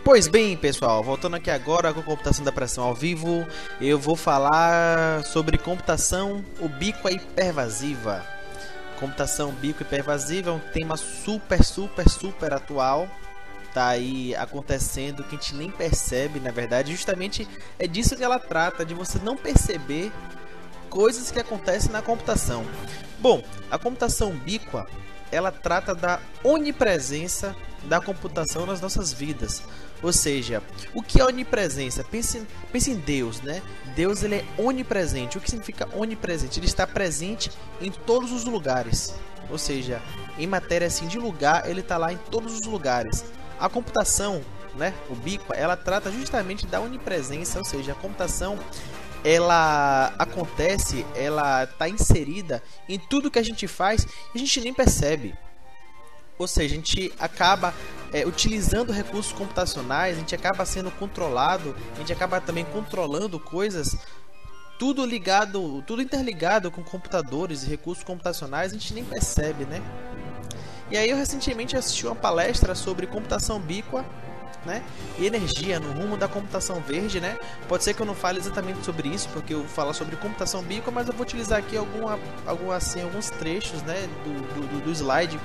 Pois bem, pessoal, voltando aqui agora com a computação da pressão ao vivo, eu vou falar sobre computação ubíqua e pervasiva. Computação ubíqua e pervasiva é um tema super atual. Tá aí acontecendo que a gente nem percebe, na verdade, justamente é disso que ela trata, de você não perceber coisas que acontecem na computação. Bom, a computação ubíqua, ela trata da onipresença da computação nas nossas vidas. Ou seja, o que é onipresença? Pense em Deus, né? Deus, ele é onipresente. O que significa onipresente? Ele está presente em todos os lugares. Ou seja, em matéria assim de lugar, ele está lá em todos os lugares. A computação, né, ubíqua, ela trata justamente da onipresença, ou seja, a computação ela acontece, ela está inserida em tudo que a gente faz e a gente nem percebe. Ou seja, a gente acaba utilizando recursos computacionais, a gente acaba sendo controlado, a gente acaba também controlando coisas, tudo ligado, tudo interligado com computadores e recursos computacionais, a gente nem percebe, né? E aí eu recentemente assisti uma palestra sobre computação ubíqua, né, e energia no rumo da computação verde, né? Pode ser que eu não fale exatamente sobre isso, porque eu vou falar sobre computação ubíqua, mas eu vou utilizar aqui alguns trechos, né, do slide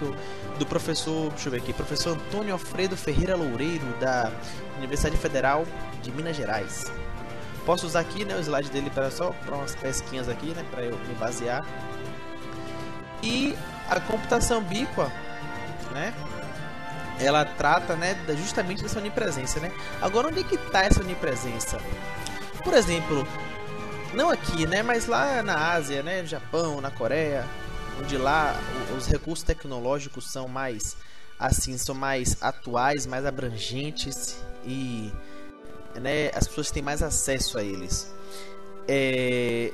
do professor, deixa eu ver aqui, professor Antônio Alfredo Ferreira Loureiro, da Universidade Federal de Minas Gerais. Posso usar aqui, né, o slide dele para umas pesquinhas aqui, né, para eu me basear. E a computação ubíqua, né, ela trata, né, justamente dessa onipresença, né? Agora, onde é que está essa onipresença? Por exemplo, não aqui, né, mas lá na Ásia, né, no Japão, na Coreia, onde lá os recursos tecnológicos são mais assim, são mais atuais, mais abrangentes e, né, as pessoas têm mais acesso a eles.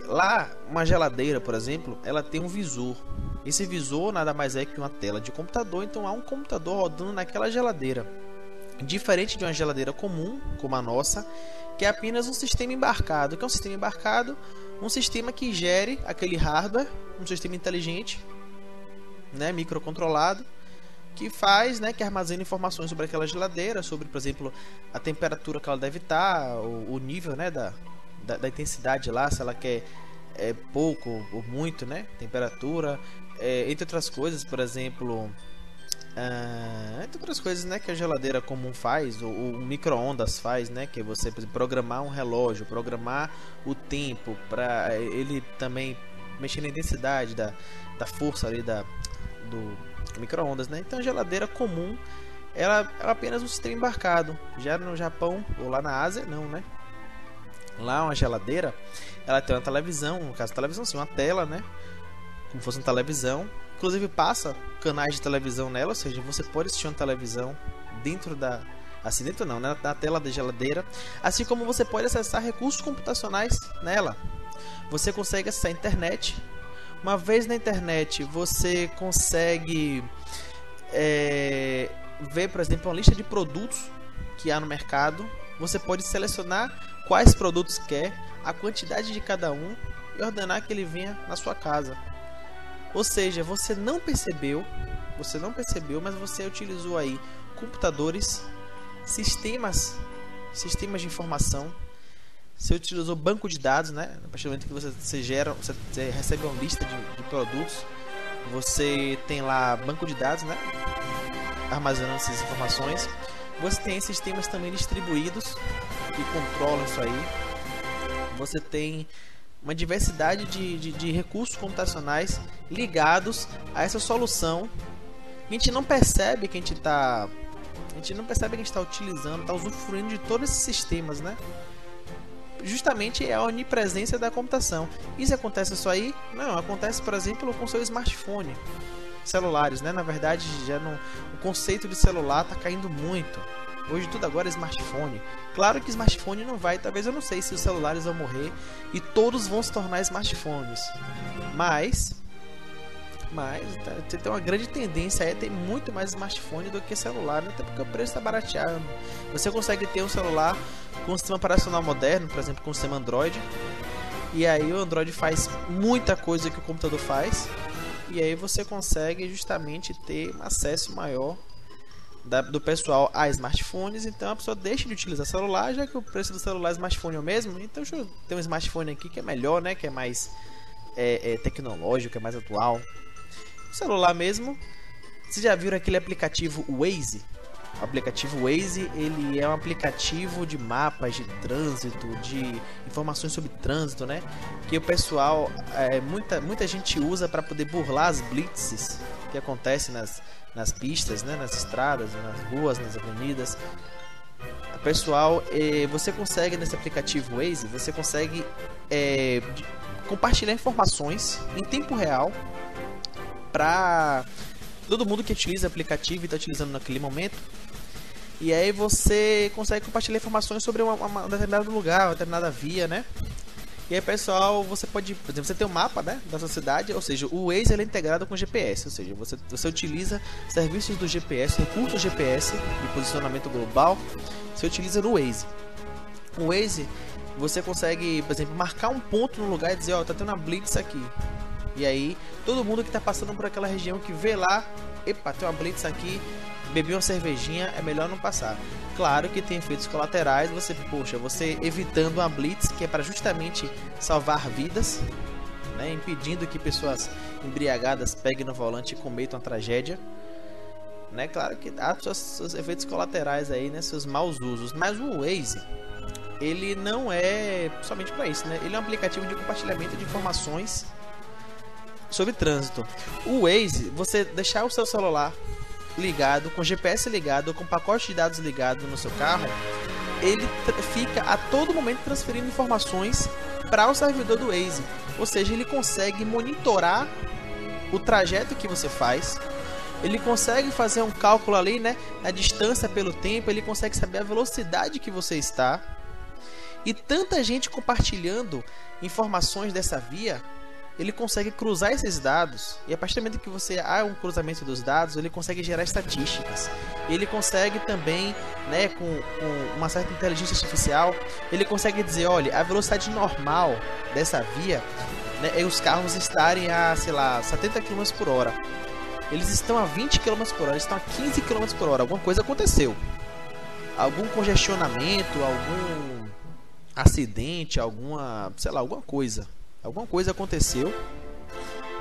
Lá, uma geladeira, por exemplo, ela tem um visor. Esse visor nada mais é que uma tela de computador, então há um computador rodando naquela geladeira. Diferente de uma geladeira comum, como a nossa, que é apenas um sistema embarcado. O que é um sistema embarcado? Um sistema que gere aquele hardware, um sistema inteligente, né, microcontrolado, que faz, né, que armazena informações sobre aquela geladeira, sobre, por exemplo, a temperatura que ela deve estar, o nível, né, da intensidade lá, se ela quer pouco ou muito, né, temperatura, entre outras coisas, por exemplo, entre outras coisas, né, que a geladeira comum faz, ou o micro-ondas faz, né, que é você, por exemplo, programar um relógio, programar o tempo, para ele também mexer na intensidade da força ali do micro-ondas, né. Então a geladeira comum, ela é apenas um sistema embarcado. Já no Japão ou lá na Ásia, não, né. Lá uma geladeira, ela tem uma televisão, no caso televisão sim, uma tela, né, como fosse uma televisão, inclusive passa canais de televisão nela, ou seja, você pode assistir uma televisão dentro dentro não, né, na tela da geladeira, assim como você pode acessar recursos computacionais nela. Você consegue acessar a internet. Uma vez na internet, você consegue ver, por exemplo, uma lista de produtos que há no mercado. Você pode selecionar quais produtos quer, a quantidade de cada um e ordenar que ele venha na sua casa. Ou seja, você não percebeu, mas você utilizou aí computadores, sistemas de informação. Você utilizou banco de dados, né? A partir do momento que você recebe uma lista de produtos, você tem lá banco de dados, né, armazenando essas informações. Você tem sistemas também distribuídos que controlam isso aí. Você tem uma diversidade de recursos computacionais ligados a essa solução. A gente não percebe que a gente está utilizando, está usufruindo de todos esses sistemas, né? Justamente é a onipresença da computação. Isso acontece só aí? Não, acontece, por exemplo, com o seu smartphone, celulares, né? Na verdade, o conceito de celular está caindo muito. Hoje tudo agora é smartphone. Claro que smartphone não vai, talvez, eu não sei se os celulares vão morrer e todos vão se tornar smartphones. Mas tem uma grande tendência a ter muito mais smartphone do que celular, né? Até porque o preço está barateando. Você consegue ter um celular com um sistema operacional moderno, por exemplo, com o sistema Android. E aí o Android faz muita coisa que o computador faz. E aí você consegue justamente ter um acesso maior do pessoal a smartphones, então a pessoa deixa de utilizar celular, já que o preço do celular e smartphone é o mesmo. Então deixa eu ter um smartphone aqui que é melhor, né, que é mais tecnológico, que é mais atual. O celular mesmo, vocês já viram aquele aplicativo Waze? O aplicativo Waze, ele é um aplicativo de mapas de trânsito, de informações sobre trânsito, né? Que o pessoal, muita gente usa para poder burlar as blitzes que acontecem nas pistas, né? Nas estradas, nas ruas, nas avenidas. Pessoal, você consegue nesse aplicativo Waze, você consegue compartilhar informações em tempo real para todo mundo que utiliza o aplicativo e está utilizando naquele momento. E aí você consegue compartilhar informações sobre um determinado lugar, uma determinada via, né? E aí, pessoal, você pode, por exemplo, você tem um mapa, né, da sua cidade, ou seja, o Waze ele é integrado com o GPS, ou seja, você utiliza serviços do GPS, recursos GPS de posicionamento global, você utiliza no Waze. O Waze, você consegue, por exemplo, marcar um ponto no lugar e dizer, ó, tá tendo uma blitz aqui. E aí, todo mundo que tá passando por aquela região que vê lá, epa, tem uma blitz aqui, beber uma cervejinha, é melhor não passar. Claro que tem efeitos colaterais, você evitando uma blitz, que é para justamente salvar vidas, né, impedindo que pessoas embriagadas peguem no volante e cometam uma tragédia, né? Claro que há seus efeitos colaterais aí, né, seus maus usos, mas o Waze, ele não é somente para isso, né? Ele é um aplicativo de compartilhamento de informações sobre trânsito. O Waze, você deixar o seu celular ligado, com GPS ligado, com pacote de dados ligado no seu carro, ele fica a todo momento transferindo informações para o servidor do Waze. Ou seja, ele consegue monitorar o trajeto que você faz, ele consegue fazer um cálculo ali, né, a distância pelo tempo, ele consegue saber a velocidade que você está. E tanta gente compartilhando informações dessa via, ele consegue cruzar esses dados, e a partir do momento que você há um cruzamento dos dados, ele consegue gerar estatísticas. Ele consegue também, né, com uma certa inteligência artificial, ele consegue dizer, olha, a velocidade normal dessa via, né, é os carros estarem a, sei lá, 70 km por hora. Eles estão a 20 km por hora, eles estão a 15 km por hora. Alguma coisa aconteceu. Algum congestionamento, algum acidente, alguma, sei lá, alguma coisa. Alguma coisa aconteceu,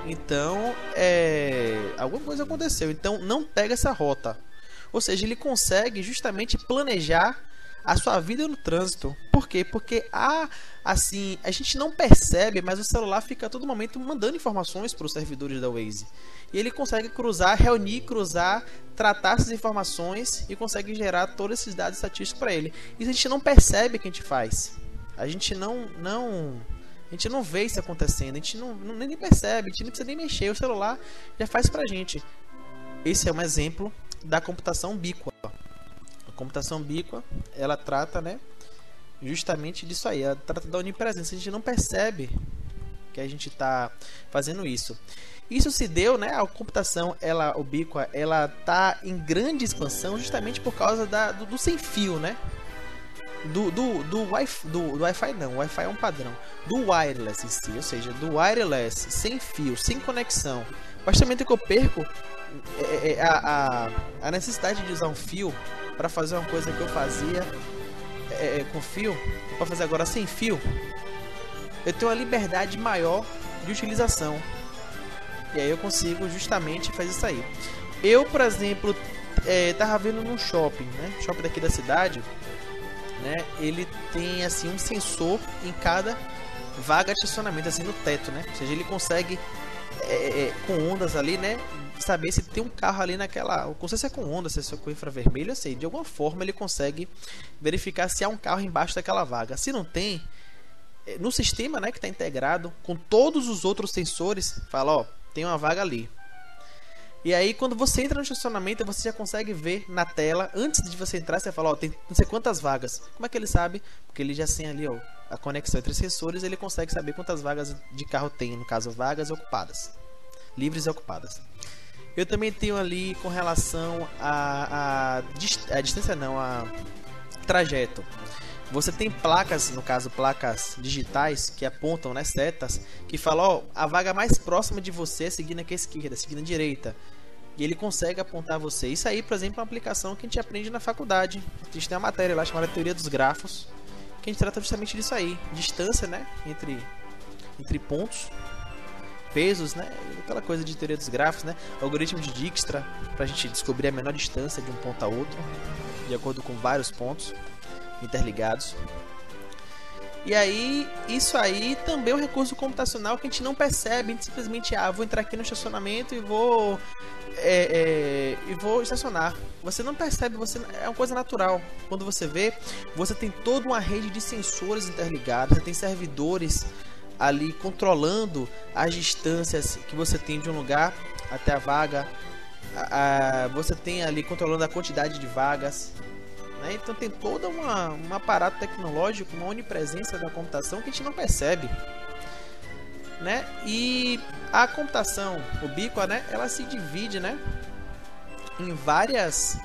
então alguma coisa aconteceu, então não pega essa rota. Ou seja, ele consegue justamente planejar a sua vida no trânsito. Por quê? Porque assim, a gente não percebe, mas o celular fica a todo momento mandando informações para os servidores da Waze. E ele consegue reunir, tratar essas informações e consegue gerar todos esses dados estatísticos para ele. Isso a gente não percebe que a gente faz. A gente não vê isso acontecendo, a gente nem percebe, a gente não precisa nem mexer, o celular já faz pra gente. Esse é um exemplo da computação ubíqua. A computação ubíqua, ela trata, né, justamente disso aí, ela trata da onipresença, a gente não percebe que a gente está fazendo isso. Isso se deu, né, a computação ubíqua, ela tá em grande expansão justamente por causa do sem fio, né? Do Wi-Fi não, o Wi-Fi é um padrão. Do wireless em si, ou seja, do wireless, sem fio, sem conexão. A partir do momento que eu perco a necessidade de usar um fio para fazer uma coisa que eu fazia com fio, para fazer agora sem fio, eu tenho uma liberdade maior de utilização. E aí eu consigo justamente fazer isso aí. Eu, por exemplo, tava vendo num shopping, né? Shopping daqui da cidade. Né, ele tem assim um sensor em cada vaga de estacionamento, assim no teto, né? Ou seja, ele consegue com ondas ali, né, saber se tem um carro ali naquela, não sei se é com onda, se é com infravermelho, eu sei, de alguma forma ele consegue verificar se há um carro embaixo daquela vaga. Se não tem, no sistema, né, que está integrado com todos os outros sensores, fala, ó, tem uma vaga ali. E aí, quando você entra no estacionamento, você já consegue ver na tela, antes de você entrar, você fala, ó, tem não sei quantas vagas. Como é que ele sabe? Porque ele já tem ali, ó, a conexão entre sensores, ele consegue saber quantas vagas de carro tem, no caso, vagas ocupadas, livres e ocupadas. Eu também tenho ali com relação a distância, não, a trajeto. Você tem placas, no caso, placas digitais, que apontam, né, setas, que falam, ó, a vaga mais próxima de você é seguindo aqui à esquerda, seguindo à direita. E ele consegue apontar você. Isso aí, por exemplo, é uma aplicação que a gente aprende na faculdade. A gente tem uma matéria lá chamada Teoria dos Grafos, que a gente trata justamente disso aí. Distância, né? Entre pontos, pesos, né? Aquela coisa de teoria dos grafos, né? Algoritmo de Dijkstra, para a gente descobrir a menor distância de um ponto a outro, de acordo com vários pontos interligados. E aí, isso aí também é um recurso computacional que a gente não percebe. A gente simplesmente, vou entrar aqui no estacionamento e vou estacionar. Você não percebe, é uma coisa natural. Quando você vê, você tem toda uma rede de sensores interligados, você tem servidores ali controlando as distâncias que você tem de um lugar até a vaga. Você tem ali controlando a quantidade de vagas. Então tem todo um aparato tecnológico, uma onipresença da computação que a gente não percebe, né? E a computação ubíqua, né, ela se divide, né, em várias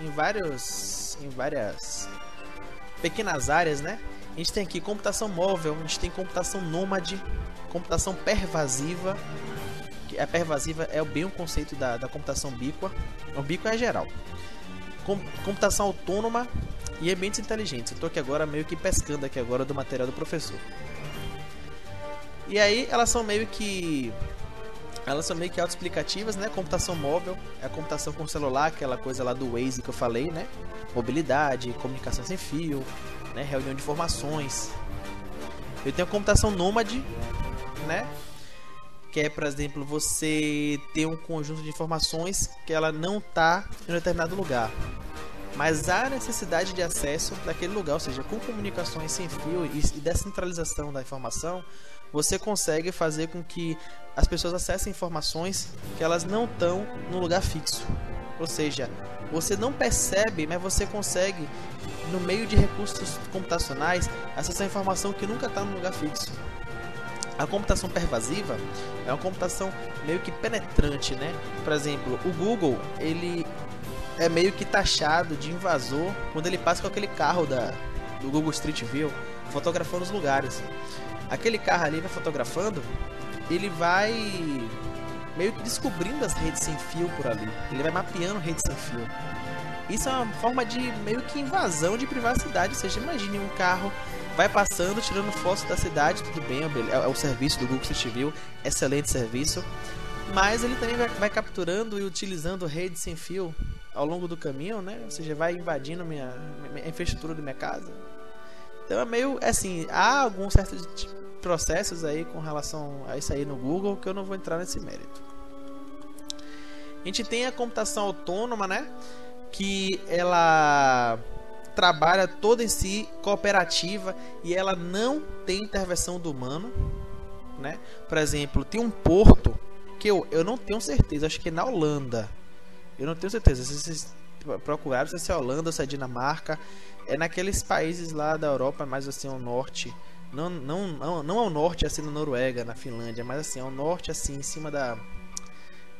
pequenas áreas, né? A gente tem aqui computação móvel, a gente tem computação nômade, computação pervasiva. A pervasiva é bem o conceito da computação ubíqua. O ubíqua é geral. Computação autônoma e ambientes inteligentes. Eu estou aqui agora meio que pescando aqui agora do material do professor. E aí elas são meio que autoexplicativas, né? Computação móvel é a computação com celular, aquela coisa lá do Waze que eu falei, né? Mobilidade, comunicação sem fio, né? Reunião de informações. Eu tenho a computação nômade, né? Que é, por exemplo, você ter um conjunto de informações que ela não está em um determinado lugar, mas há necessidade de acesso daquele lugar, ou seja, com comunicações sem fio e descentralização da informação, você consegue fazer com que as pessoas acessem informações que elas não estão no lugar fixo. Ou seja, você não percebe, mas você consegue, no meio de recursos computacionais, acessar informação que nunca está no lugar fixo. A computação pervasiva é uma computação meio que penetrante, né? Por exemplo, o Google, ele é meio que taxado de invasor quando ele passa com aquele carro do Google Street View, fotografando os lugares. Aquele carro ali vai fotografando, ele vai meio que descobrindo as redes sem fio por ali. Ele vai mapeando redes sem fio. Isso é uma forma de meio que invasão de privacidade. Ou seja, imagine um carro vai passando, tirando fotos da cidade, tudo bem, é o serviço do Google Street View, excelente serviço, mas ele também vai capturando e utilizando redes sem fio ao longo do caminho, né? Ou seja, vai invadindo minha infraestrutura da minha casa. Então é meio assim, há alguns certos processos aí com relação a isso aí no Google que eu não vou entrar nesse mérito. A gente tem a computação autônoma, né? Que ela trabalha toda em si, cooperativa, e ela não tem intervenção do humano, né? Por exemplo, tem um porto que eu não tenho certeza, acho que é na Holanda. Eu não tenho certeza, se vocês procuraram, se é Holanda ou se é Dinamarca, é naqueles países lá da Europa, mais assim ao norte, não ao norte, assim na Noruega, na Finlândia, mas assim ao norte, assim em cima da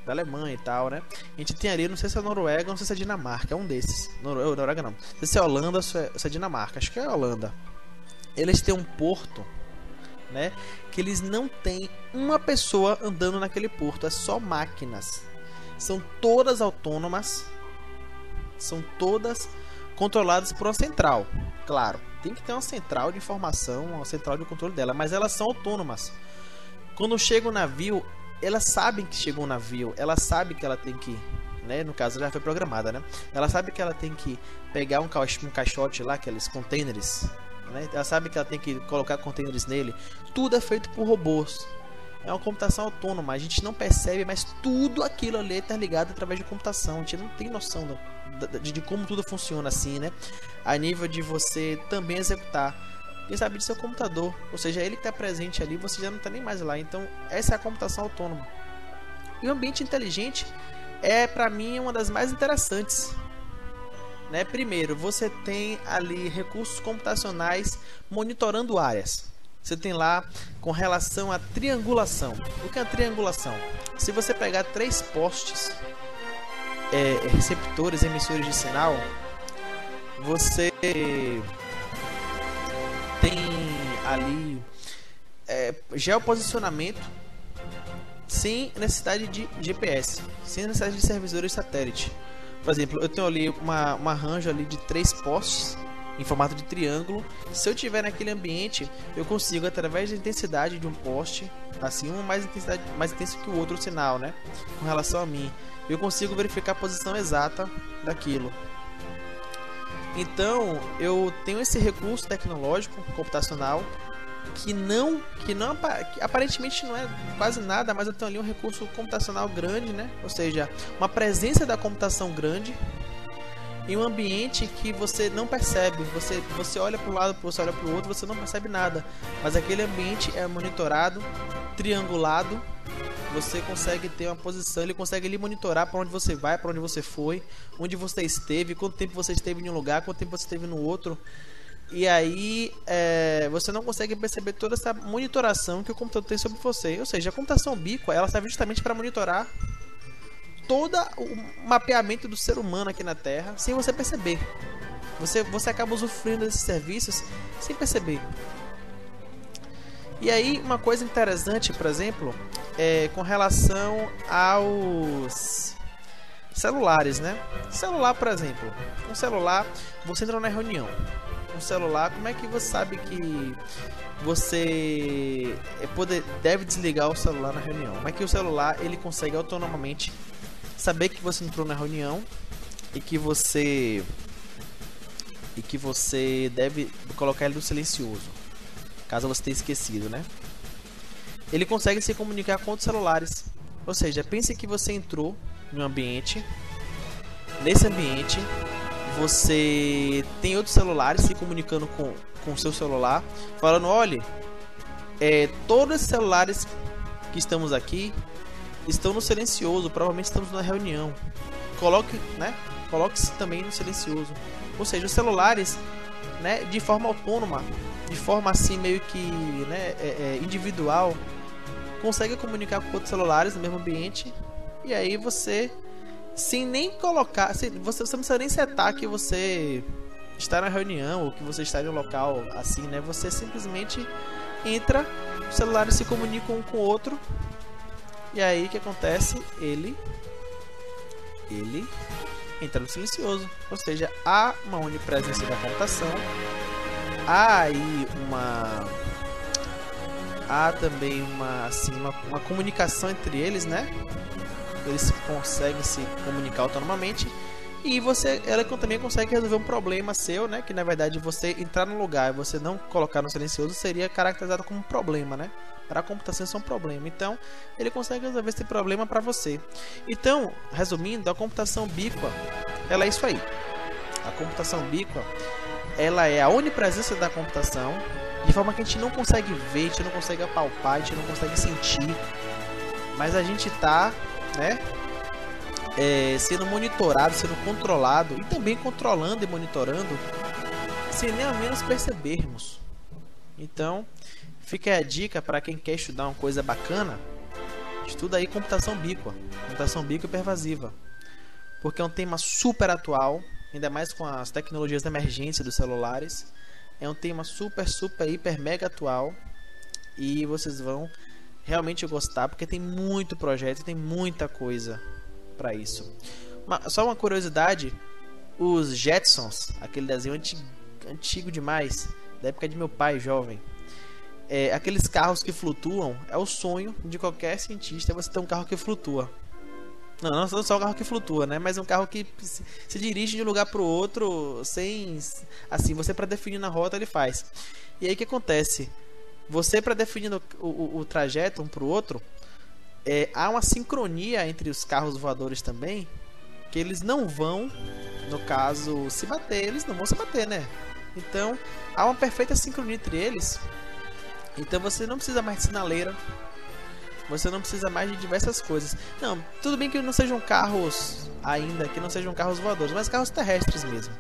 Alemanha e tal, né? A gente tem ali, não sei se é Noruega, não sei se é Dinamarca, é um desses. Noruega não. Não sei se é Holanda ou se é Dinamarca, acho que é Holanda. Eles têm um porto, né? Que eles não têm uma pessoa andando naquele porto, é só máquinas. São todas autônomas, são todas controladas por uma central. Claro, tem que ter uma central de informação, uma central de controle dela, mas elas são autônomas. Quando chega o navio, elas sabem que chegou um navio, ela sabe que ela tem que, né, no caso já foi programada, né? Ela sabe que ela tem que pegar um caixote lá, aqueles containers, né? Ela sabe que ela tem que colocar containers nele. Tudo é feito por robôs. É uma computação autônoma, a gente não percebe, mas tudo aquilo ali está ligado através de computação. A gente não tem noção de como tudo funciona assim, né? A nível de você também executar. Quem sabe disso é o computador, ou seja, ele que está presente ali, você já não está nem mais lá. Então essa é a computação autônoma. E o ambiente inteligente é, para mim, uma das mais interessantes, né? Primeiro, você tem ali recursos computacionais monitorando áreas. Você tem lá com relação à triangulação. O que é a triangulação? Se você pegar 3 postes receptores, emissores de sinal, você tem ali geoposicionamento sem necessidade de GPS, sem necessidade de servidores satélite. Por exemplo, eu tenho ali uma arranjo ali de 3 postes em formato de triângulo. Se eu tiver naquele ambiente, eu consigo, através da intensidade de um poste, assim, um mais intenso que o outro sinal, né, com relação a mim, eu consigo verificar a posição exata daquilo. Então, eu tenho esse recurso tecnológico computacional que aparentemente não é quase nada, mas eu tenho ali um recurso computacional grande, né? Ou seja, uma presença da computação grande em um ambiente que você não percebe. Você olha para um lado, você olha para o outro, você não percebe nada, mas aquele ambiente é monitorado, triangulado. Você consegue ter uma posição, ele consegue lhe monitorar para onde você vai, para onde você foi, onde você esteve, quanto tempo você esteve em um lugar, quanto tempo você esteve no outro. E aí você não consegue perceber toda essa monitoração que o computador tem sobre você. Ou seja, a computação ubíqua, ela serve justamente para monitorar todo o mapeamento do ser humano aqui na Terra sem você perceber. Você acaba usufruindo desses serviços sem perceber. E aí uma coisa interessante, por exemplo, com relação aos celulares, né? Celular, por exemplo, um celular, você entra na reunião. Um celular, como é que você sabe que você deve desligar o celular na reunião? Como é que o celular ele consegue autonomamente saber que você entrou na reunião e que você deve colocar ele no silencioso, caso você tenha esquecido, né? Ele consegue se comunicar com outros celulares. Ou seja, pense que você entrou em um ambiente. Nesse ambiente você tem outros celulares se comunicando com o seu celular, falando: olha, todos esses celulares que estamos aqui estão no silencioso, provavelmente estamos na reunião. Coloque-se também no silencioso. Ou seja, os celulares, né, de forma autônoma, de forma assim meio que, né, individual, consegue comunicar com outros celulares no mesmo ambiente. E aí você, sem nem colocar, você não precisa nem setar que você está na reunião ou que você está em um local assim, né? Você simplesmente entra, os celulares se comunicam um com o outro. E aí o que acontece? Ele entra no silencioso. Ou seja, há uma onipresença da computação. Há também uma comunicação entre eles, né? Eles conseguem se comunicar autonomamente. E ela também consegue resolver um problema seu, né? Que na verdade você entrar no lugar e você não colocar no silencioso seria caracterizado como um problema, né? Para a computação isso é um problema. Então ele consegue resolver esse problema para você. Então, resumindo, a computação ubíqua, ela é isso aí. A computação ubíqua, ela é a onipresença da computação, de forma que a gente não consegue ver, a gente não consegue apalpar, a gente não consegue sentir, mas a gente está, né, sendo monitorado, sendo controlado e também controlando e monitorando sem nem ao menos percebermos. Então fica a dica para quem quer estudar uma coisa bacana: estuda aí computação ubíqua e pervasiva, porque é um tema super atual, ainda mais com as tecnologias emergentes dos celulares. É um tema super, hiper, mega atual, e vocês vão realmente gostar, porque tem muito projeto, tem muita coisa para isso. Só uma curiosidade: os Jetsons, aquele desenho antigo demais, da época de meu pai jovem, aqueles carros que flutuam, é o sonho de qualquer cientista, você ter um carro que flutua. Não só um carro que flutua, né? Mas um carro que se dirige de um lugar para o outro sem, assim, você para definir na rota ele faz. E aí o que acontece? Você para definir o trajeto um para o outro, há uma sincronia entre os carros voadores também, que eles não vão, no caso, se bater, eles não vão se bater, né? Então há uma perfeita sincronia entre eles. Então você não precisa mais de sinaleira, você não precisa mais de diversas coisas. Não, tudo bem que não sejam carros ainda, que não sejam carros voadores, mas carros terrestres mesmo.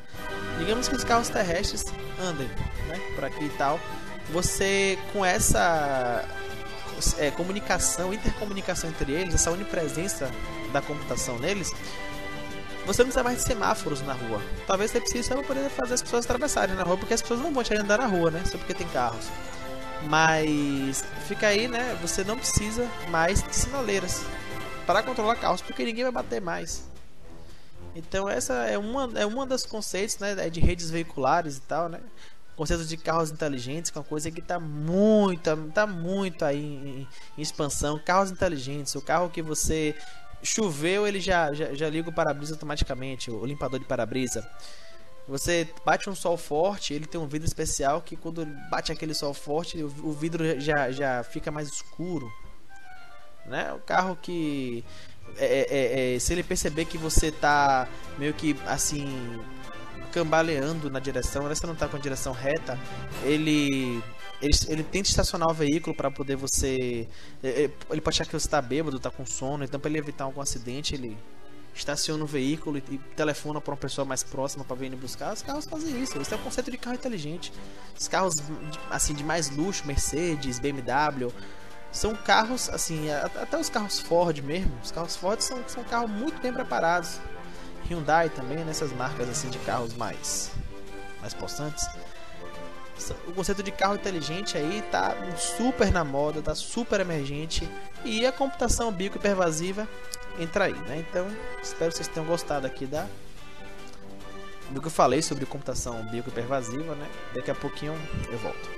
Digamos que os carros terrestres andem, né, por aqui e tal. Você, com essa comunicação, intercomunicação entre eles, essa onipresença da computação neles, você não precisa mais de semáforos na rua. Talvez você precise só para poder fazer as pessoas atravessarem na rua, porque as pessoas não vão te andar na rua, né, só porque tem carros. Mas fica aí, né? Você não precisa mais de sinaleiras para controlar carros, porque ninguém vai bater mais. Então essa é uma das conceitos, né, de redes veiculares e tal, né? Conceito de carros inteligentes, que é uma coisa que está muito aí em expansão. Carros inteligentes, o carro que você choveu, ele já liga o para-brisa automaticamente, o limpador de para-brisa. Você bate um sol forte, ele tem um vidro especial que quando bate aquele sol forte, o vidro já fica mais escuro, né? O carro que se ele perceber que você tá meio que assim cambaleando na direção, você não tá com a direção reta, ele tenta estacionar o veículo para poder você, ele pode achar que você está bêbado, está com sono, então para ele evitar algum acidente, ele estaciona o veículo e telefona para uma pessoa mais próxima para vir buscar. Os carros fazem isso. Esse é o conceito de carro inteligente. Os carros assim de mais luxo, Mercedes, BMW, são carros assim, até os carros Ford mesmo. Os carros Ford são carros muito bem preparados. Hyundai também, nessas marcas assim de carros mais possantes. O conceito de carro inteligente aí tá super na moda, tá super emergente, e a computação bico-hipervasiva entra aí, né? Então, espero que vocês tenham gostado aqui do que eu falei sobre computação bico-hipervasiva, né? Daqui a pouquinho eu volto.